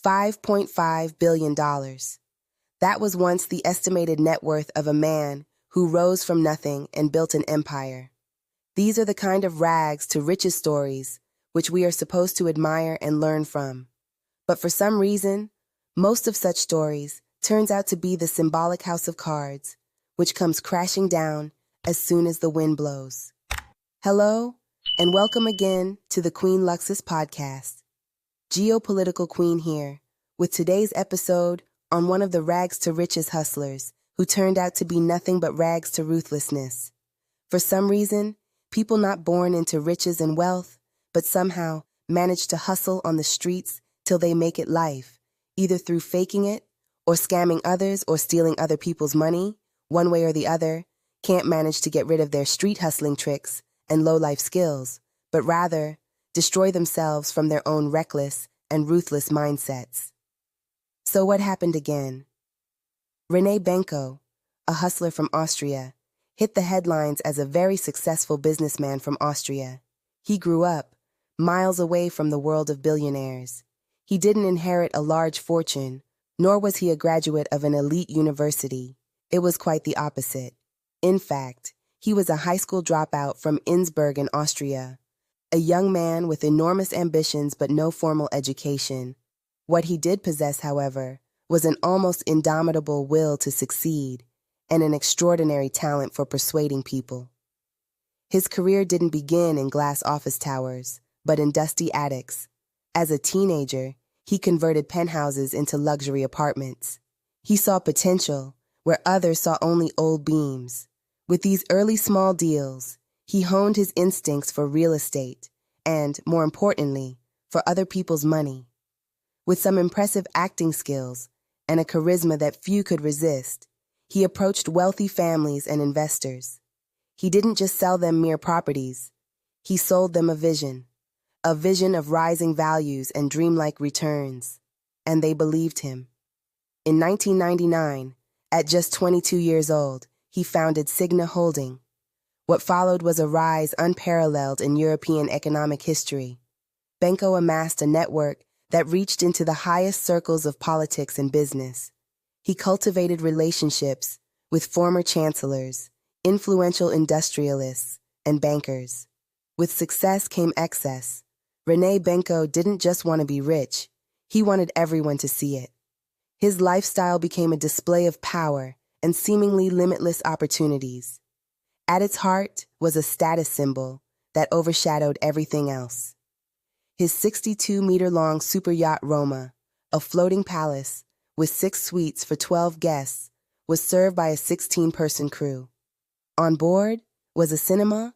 $5.5 billion. That was once the estimated net worth of a man who rose from nothing and built an empire. These are the kind of rags to riches stories which we are supposed to admire and learn from. But for some reason, most of such stories turns out to be the symbolic house of cards, which comes crashing down as soon as the wind blows. Hello, and welcome again to the Queen Luxus podcast. Geopolitical Queen here, with today's episode on one of the rags to riches hustlers who turned out to be nothing but rags to ruthlessness. For some reason, people not born into riches and wealth, but somehow manage to hustle on the streets till they make it life, either through faking it, or scamming others, or stealing other people's money, one way or the other, can't manage to get rid of their street hustling tricks and low-life skills, but rather destroy themselves from their own reckless and ruthless mindsets. So what happened again? René Benko, a hustler from Austria, hit the headlines as a very successful businessman from Austria. He grew up miles away from the world of billionaires. He didn't inherit a large fortune, nor was he a graduate of an elite university. It was quite the opposite. In fact, he was a high school dropout from Innsbruck in Austria, a young man with enormous ambitions but no formal education. What he did possess, however, was an almost indomitable will to succeed and an extraordinary talent for persuading people. His career didn't begin in glass office towers, but in dusty attics. As a teenager, he converted penthouses into luxury apartments. He saw potential where others saw only old beams. With these early small deals, he honed his instincts for real estate and, more importantly, for other people's money. With some impressive acting skills and a charisma that few could resist, he approached wealthy families and investors. He didn't just sell them mere properties. He sold them a vision of rising values and dreamlike returns. And they believed him. In 1999, at just 22 years old, he founded Signa Holding. What followed was a rise unparalleled in European economic history. Benko amassed a network that reached into the highest circles of politics and business. He cultivated relationships with former chancellors, influential industrialists, and bankers. With success came excess. René Benko didn't just want to be rich, he wanted everyone to see it. His lifestyle became a display of power and seemingly limitless opportunities. At its heart was a status symbol that overshadowed everything else. His 62-meter-long super yacht Roma, a floating palace with 6 suites for 12 guests, was served by a 16-person crew. On board was a cinema,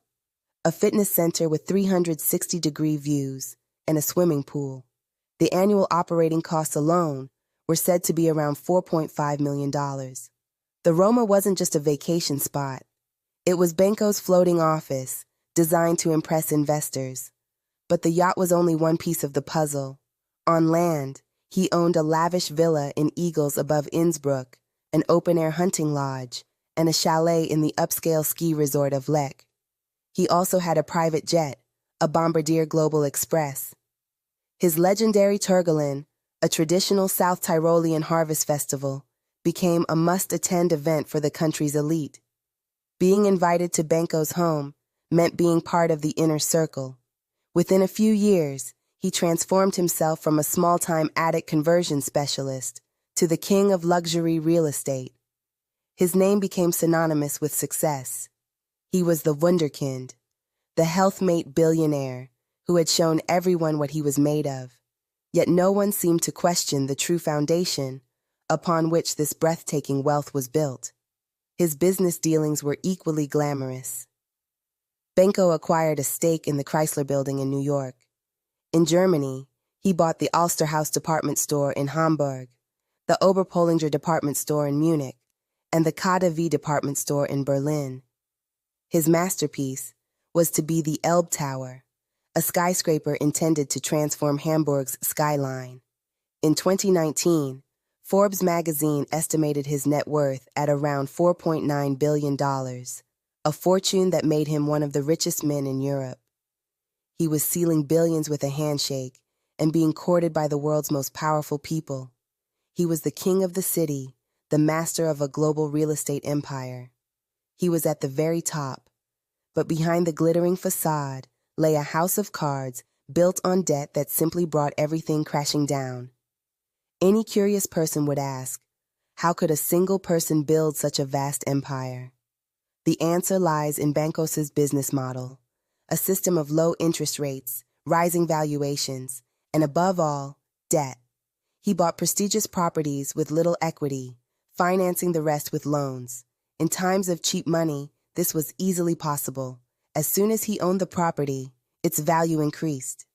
a fitness center with 360-degree views, and a swimming pool. The annual operating costs alone were said to be around $4.5 million. The Roma wasn't just a vacation spot. It was Benko's floating office, designed to impress investors. But the yacht was only one piece of the puzzle. On land, he owned a lavish villa in Eagles above Innsbruck, an open-air hunting lodge, and a chalet in the upscale ski resort of Lech. He also had a private jet, a Bombardier Global Express. His legendary Turgelin, a traditional South Tyrolean harvest festival, became a must-attend event for the country's elite. Being invited to Benko's home meant being part of the inner circle. Within a few years, he transformed himself from a small-time attic conversion specialist to the king of luxury real estate. His name became synonymous with success. He was the Wunderkind, the health-mate billionaire who had shown everyone what he was made of. Yet no one seemed to question the true foundation upon which this breathtaking wealth was built. His business dealings were equally glamorous. Benko acquired a stake in the Chrysler Building in New York. In Germany, he bought the Alsterhaus department store in Hamburg, the Oberpollinger department store in Munich, and the KaDeWe department store in Berlin. His masterpiece was to be the Elbe Tower, a skyscraper intended to transform Hamburg's skyline. In 2019, Forbes magazine estimated his net worth at around $4.9 billion, a fortune that made him one of the richest men in Europe. He was sealing billions with a handshake and being courted by the world's most powerful people. He was the king of the city, the master of a global real estate empire. He was at the very top, but behind the glittering facade lay a house of cards built on debt that simply brought everything crashing down. Any curious person would ask, how could a single person build such a vast empire? The answer lies in Benko's business model, a system of low interest rates, rising valuations, and above all, debt. He bought prestigious properties with little equity, financing the rest with loans. In times of cheap money, this was easily possible. As soon as he owned the property, its value increased.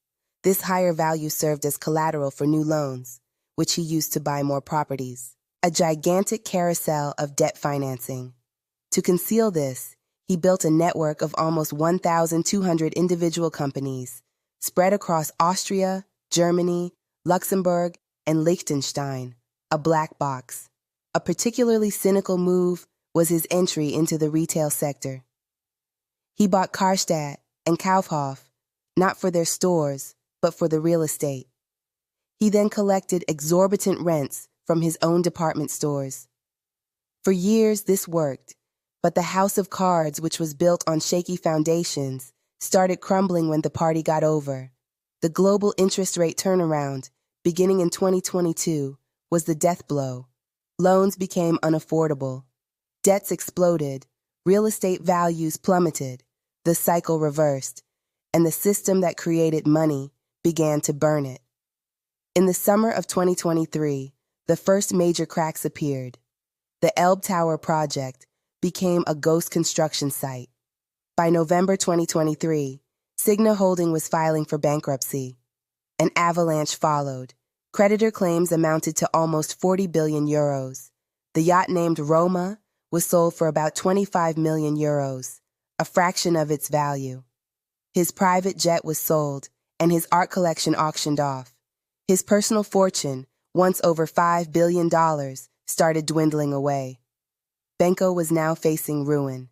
This higher value served as collateral for new loans, which he used to buy more properties. A gigantic carousel of debt financing. To conceal this, he built a network of almost 1,200 individual companies spread across Austria, Germany, Luxembourg, and Liechtenstein, a black box. A particularly cynical move was his entry into the retail sector. He bought Karstadt and Kaufhof, not for their stores, but for the real estate. He then collected exorbitant rents from his own department stores. For years, this worked, but the house of cards, which was built on shaky foundations, started crumbling when the party got over. The global interest rate turnaround, beginning in 2022, was the death blow. Loans became unaffordable. Debts exploded. Real estate values plummeted. The cycle reversed, and the system that created money began to burn it. In the summer of 2023, the first major cracks appeared. The Elbe Tower project became a ghost construction site. By November 2023, Signa Holding was filing for bankruptcy. An avalanche followed. Creditor claims amounted to almost 40 billion euros. The yacht named Roma was sold for about 25 million euros, a fraction of its value. His private jet was sold, and his art collection auctioned off. His personal fortune, once over $5 billion, started dwindling away. Benko was now facing ruin.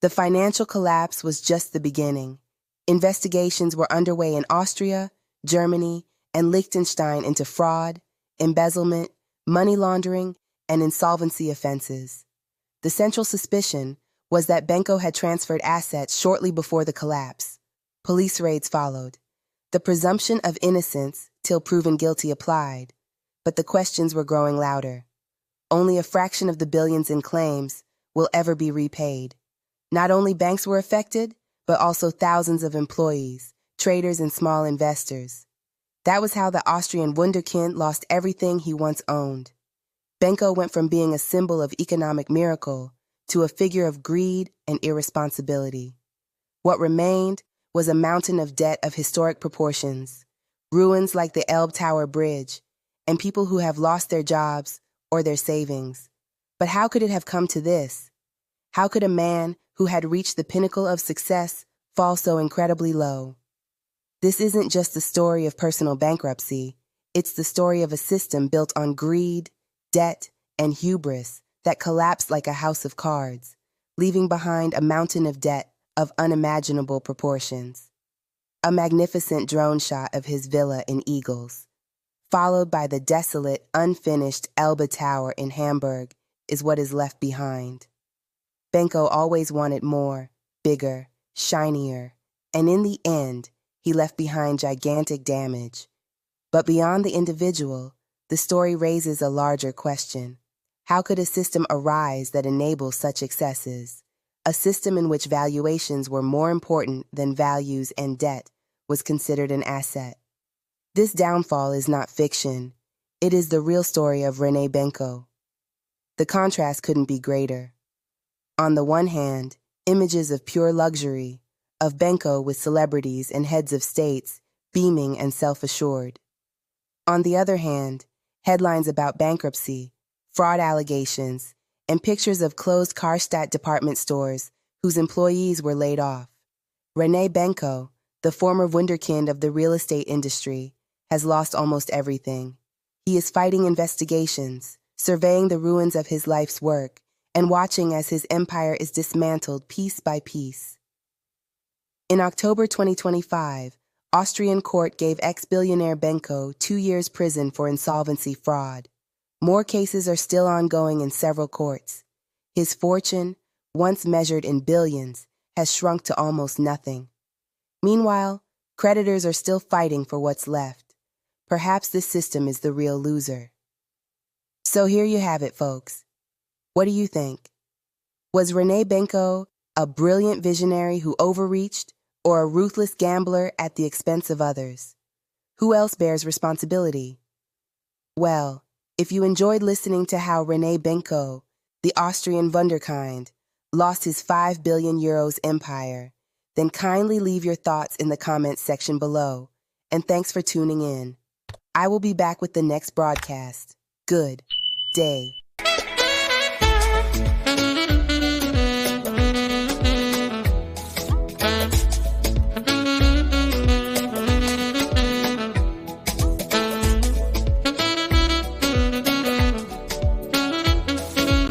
The financial collapse was just the beginning. Investigations were underway in Austria, Germany, and Liechtenstein into fraud, embezzlement, money laundering, and insolvency offenses. The central suspicion was that Benko had transferred assets shortly before the collapse. Police raids followed. The presumption of innocence, till proven guilty, applied, but the questions were growing louder. Only a fraction of the billions in claims will ever be repaid. Not only banks were affected, but also thousands of employees, traders, and small investors. That was how the Austrian wunderkind lost everything he once owned. Benko went from being a symbol of economic miracle to a figure of greed and irresponsibility. What remained was a mountain of debt of historic proportions, ruins like the Elbe Tower Bridge, and people who have lost their jobs or their savings. But how could it have come to this? How could a man who had reached the pinnacle of success fall so incredibly low? This isn't just the story of personal bankruptcy. It's the story of a system built on greed, debt, and hubris that collapsed like a house of cards, leaving behind a mountain of debt of unimaginable proportions. A magnificent drone shot of his villa in Eagles, followed by the desolate, unfinished Elbe Tower in Hamburg, is what is left behind. Benko always wanted more, bigger, shinier, and in the end, he left behind gigantic damage. But beyond the individual, the story raises a larger question. How could a system arise that enables such excesses? A system in which valuations were more important than values and debt was considered an asset. This downfall is not fiction. It is the real story of René Benko. The contrast couldn't be greater. On the one hand, images of pure luxury, of Benko with celebrities and heads of states, beaming and self-assured. On the other hand, headlines about bankruptcy, fraud allegations, and pictures of closed Karstadt department stores whose employees were laid off. René Benko, the former wunderkind of the real estate industry, has lost almost everything. He is fighting investigations, surveying the ruins of his life's work, and watching as his empire is dismantled piece by piece. In October 2025, Austrian court gave ex-billionaire Benko 2 years prison for insolvency fraud. More cases are still ongoing in several courts. His fortune, once measured in billions, has shrunk to almost nothing. Meanwhile, creditors are still fighting for what's left. Perhaps this system is the real loser. So here you have it, folks. What do you think? Was René Benko a brilliant visionary who overreached, or a ruthless gambler at the expense of others? Who else bears responsibility? Well, if you enjoyed listening to how René Benko, the Austrian wunderkind, lost his 5 billion euros empire, then kindly leave your thoughts in the comments section below. And thanks for tuning in. I will be back with the next broadcast. Good day.